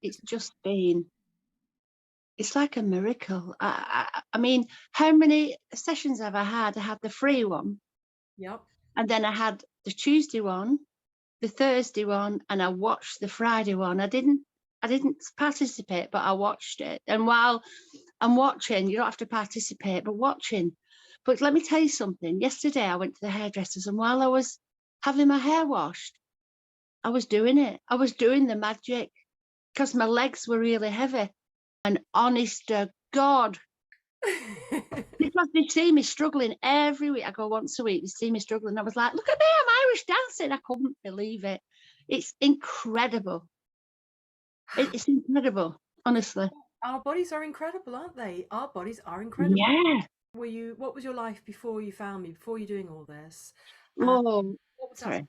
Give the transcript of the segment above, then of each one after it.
it's just been, it's like a miracle. I mean, how many sessions have I had? I had the free one, Yep. and then I had the Tuesday one, the Thursday one, and I watched the Friday one. I didn't participate, but I watched it. And while I'm watching, you don't have to participate, but watching. But let me tell you something. Yesterday I went to the hairdressers, and while I was having my hair washed, I was doing it. I was doing the magic because my legs were really heavy. And honest to God, because they see me struggling every week. I go once a week, they see me struggling. I was like, look at me, I'm Irish dancing. I couldn't believe it. It's incredible. It's incredible, honestly. Our bodies are incredible, aren't they? Our bodies are incredible. Yeah. What was your life before you found me, before you're doing all this? Oh, What was that? sorry.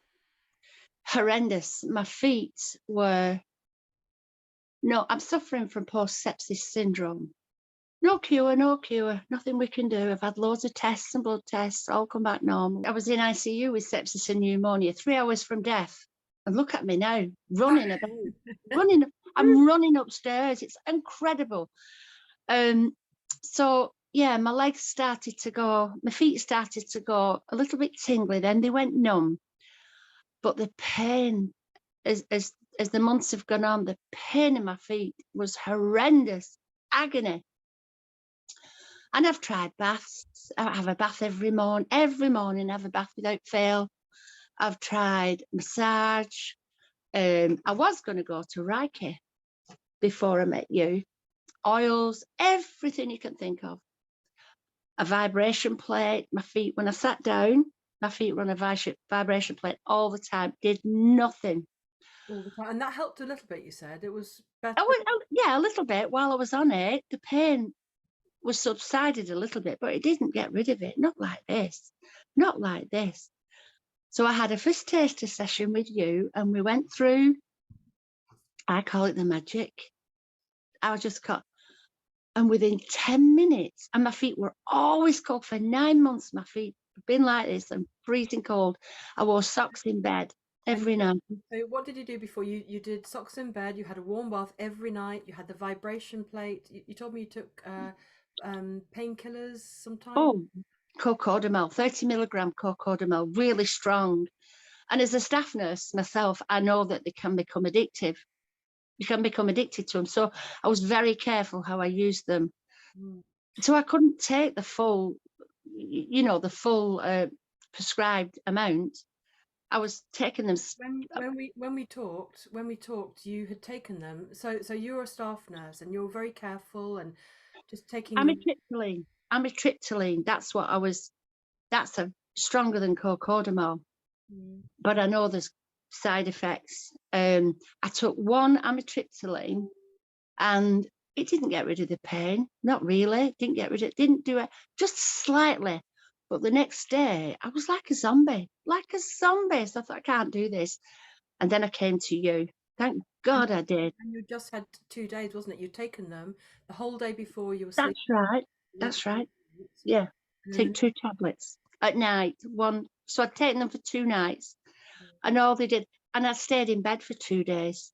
Horrendous. My feet were, no, I'm suffering from post-sepsis syndrome. No cure, no cure, nothing we can do. I've had loads of tests and blood tests, all come back normal. I was in ICU with sepsis and pneumonia, 3 hours from death. And look at me now, running about, I'm running upstairs. It's incredible. So yeah, my legs started to go, my feet started to go a little bit tingly, then they went numb. But the pain, as the months have gone on, the pain in my feet was horrendous, agony. And I've tried baths. I have a bath every morning. Every morning I have a bath without fail. I've tried massage. I was going to go to Reiki before I met you. Oils, everything you can think of. A vibration plate. My feet, when I sat down, my feet were on a vibration plate all the time. Did nothing. All the time. And that helped a little bit, you said. It was better. Yeah, a little bit. While I was on it, the pain was subsided a little bit, but it didn't get rid of it. Not like this. Not like this. So I had a first taster session with you, and we went through, I call it the magic. I just got, and within 10 minutes, and my feet were always cold for 9 months. My feet have been like this and freezing cold. I wore socks in bed every night. So what did you do before? You did socks in bed, you had a warm bath every night, you had the vibration plate. You told me you took painkillers sometimes. Oh, cocodamol, 30 milligram cocodamol, really strong. And as a staff nurse myself, I know that they can become addictive. You can become addicted to them. So I was very careful how I used them. So I couldn't take the full, the full prescribed amount. I was taking them. When we talked, you had taken them. So you're a staff nurse and you're very careful and just taking them. Amitriptyline. That's what I was. That's stronger than cocodamol. But I know there's side effects. I took one amitriptyline, and it didn't get rid of the pain. Not really. It didn't get rid of it. Didn't do it. Just slightly. But the next day, I was like a zombie. Like a zombie. So I thought, I can't do this. And then I came to you. Thank God I did. And you just had 2 days, wasn't it? You'd taken them the whole day before you were That's sleeping. right. That's right. Yeah. Take 2 tablets at night. One. So I'd taken them for 2 nights. And all they did. And I stayed in bed for 2 days.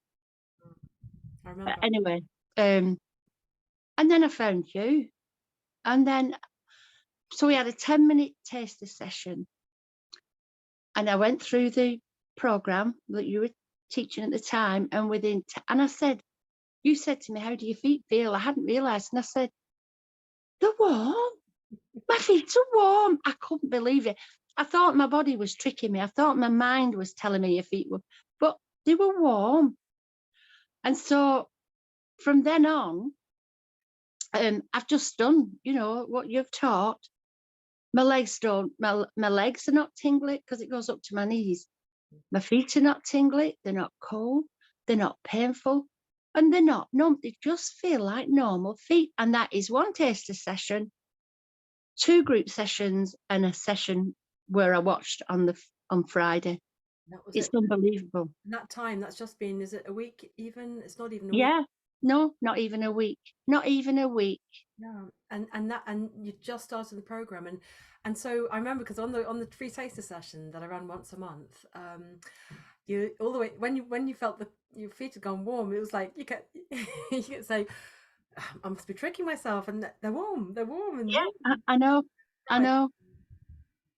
I remember. Anyway. And then I found you. And then, so we had a 10-minute taster session. And I went through the program that you were teaching at the time. And and I said, you said to me, how do your feet feel? I hadn't realised. And I said, they're warm. My feet are warm. I couldn't believe it. I thought my body was tricking me. I thought my mind was telling me your feet were, but they were warm. And so from then on, I've just done, what you've taught. My legs my legs are not tingly because it goes up to my knees. My feet are not tingly. They're not cold. They're not painful. And they're not numb. They just feel like normal feet. And that is one taster session, 2 group sessions, and a session where I watched on Friday. It's unbelievable. And that time, that's just been, is it a week even? It's not even a week. Yeah. No, not even a week. Not even a week. Yeah. And you just started the program. And so I remember, because on the free taster session that I ran once a month, you all the way when you felt the your feet had gone warm. It was like you could you could say, I must be tricking myself, and they're warm, and Yeah, warm. I know, I Right. know, I know.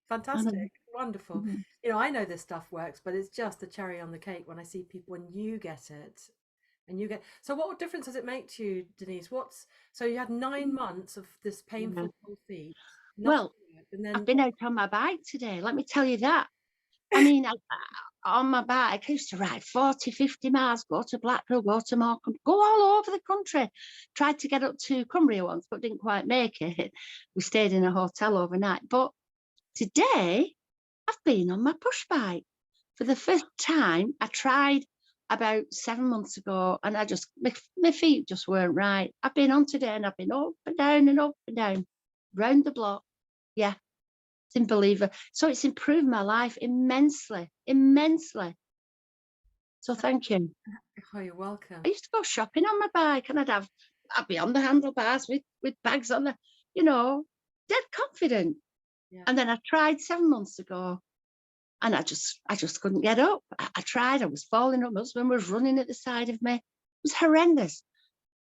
Fantastic, wonderful. Mhm. You know, I know this stuff works, but it's just the cherry on the cake when I see people, when you get it, and you get. So, what difference does it make to you, Denise? So you had 9 months of this Yeah. painful cold feet, nothing Well, worked, and I've then been out on my bike today. Let me tell you that. I mean, on my bike, I used to ride 40, 50 miles, go to Blackpool, go to Morecambe, go all over the country. Tried to get up to Cumbria once, but didn't quite make it. We stayed in a hotel overnight. But today, I've been on my push bike. For the first time, I tried about 7 months ago, and my feet just weren't right. I've been on today, and I've been up and down, round the block. Yeah, it's unbelievable. So it's improved my life immensely, immensely. So thank you. oh, you're welcome. I used to go shopping on my bike, and I'd be on the handlebars with bags on dead confident. Yeah. And then I tried 7 months ago, and I just couldn't get up. I tried. I was falling up. My husband was running at the side of me. It was horrendous.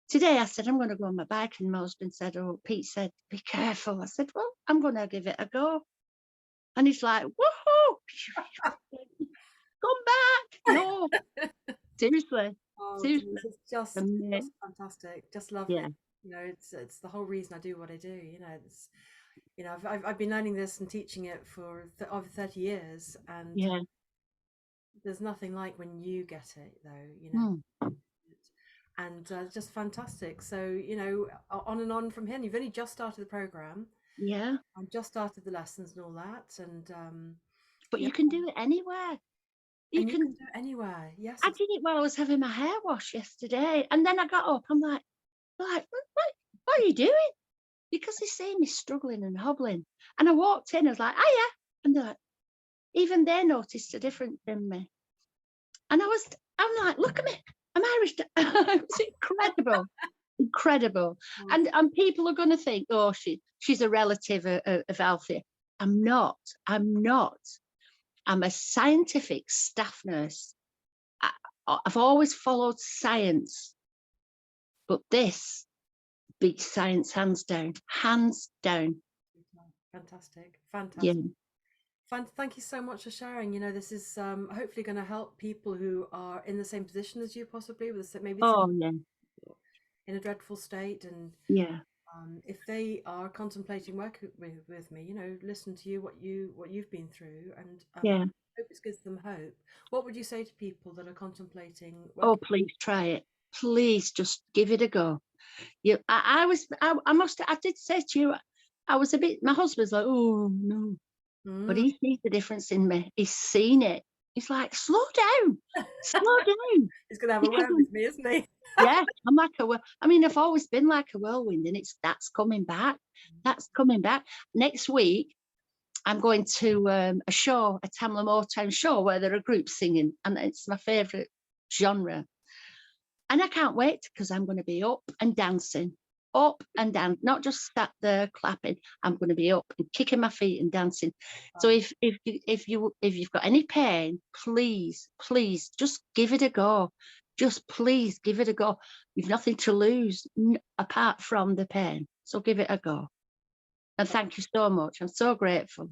Today I said, I'm going to go on my bike, and my husband said, oh, Pete said, be careful. I said, well, I'm going to give it a go. And he's like, woohoo! Come back. No, seriously, Oh, seriously. Denise, it's just fantastic, just lovely. Yeah, You know, it's the whole reason I do what I do. You know, it's I've been learning this and teaching it for over 30 years, and yeah. there's nothing like when you get it, though. You know, and just fantastic. So you know, on and on from here. And you've only just started the program. Yeah. I've just started the lessons and all that, and But yeah, you can do it anywhere. You and you can. can do it anywhere. Yes, I did it while I was having my hair washed yesterday, and then I got up. I'm like, what are you doing? Because they see me struggling and hobbling, and I walked in. I was like, hiya, and they're like, even they noticed a difference in me. And I'm like, look at me, I'm Irish. It was incredible, incredible. Oh, And people are going to think, oh, she's a relative of Althea. I'm not. I'm not. I'm a scientific staff nurse. I've always followed science, but this beats science hands down. Hands down. fantastic, Yeah. fantastic. Thank you so much for sharing. You know, this is hopefully going to help people who are in the same position as you, possibly with maybe Oh, yeah. in a dreadful state, and Yeah. if they are contemplating working with me, you know, listen to you, what you've been through, and Yeah. hope it gives them hope. What would you say to people that are contemplating Oh, working? please try it. Please just give it a go. I did say to you, I was a bit, my husband's like, oh no, but Mm. he sees the difference in me. He's seen it. He's like, slow down, slow down. He's gonna have a Because word with me, isn't he? yeah, I'm like I mean, I've always been like a whirlwind, and that's coming back. That's coming back. Next week, I'm going to a show, a Tamla Motown show, where there are groups singing, and it's my favourite genre. And I can't wait, because I'm going to be up and dancing, not just sat there clapping. I'm going to be up and kicking my feet and dancing. So if you've got any pain, please just give it a go. Just please give it a go. You've nothing to lose apart from the pain. So give it a go. And thank you so much. I'm so grateful.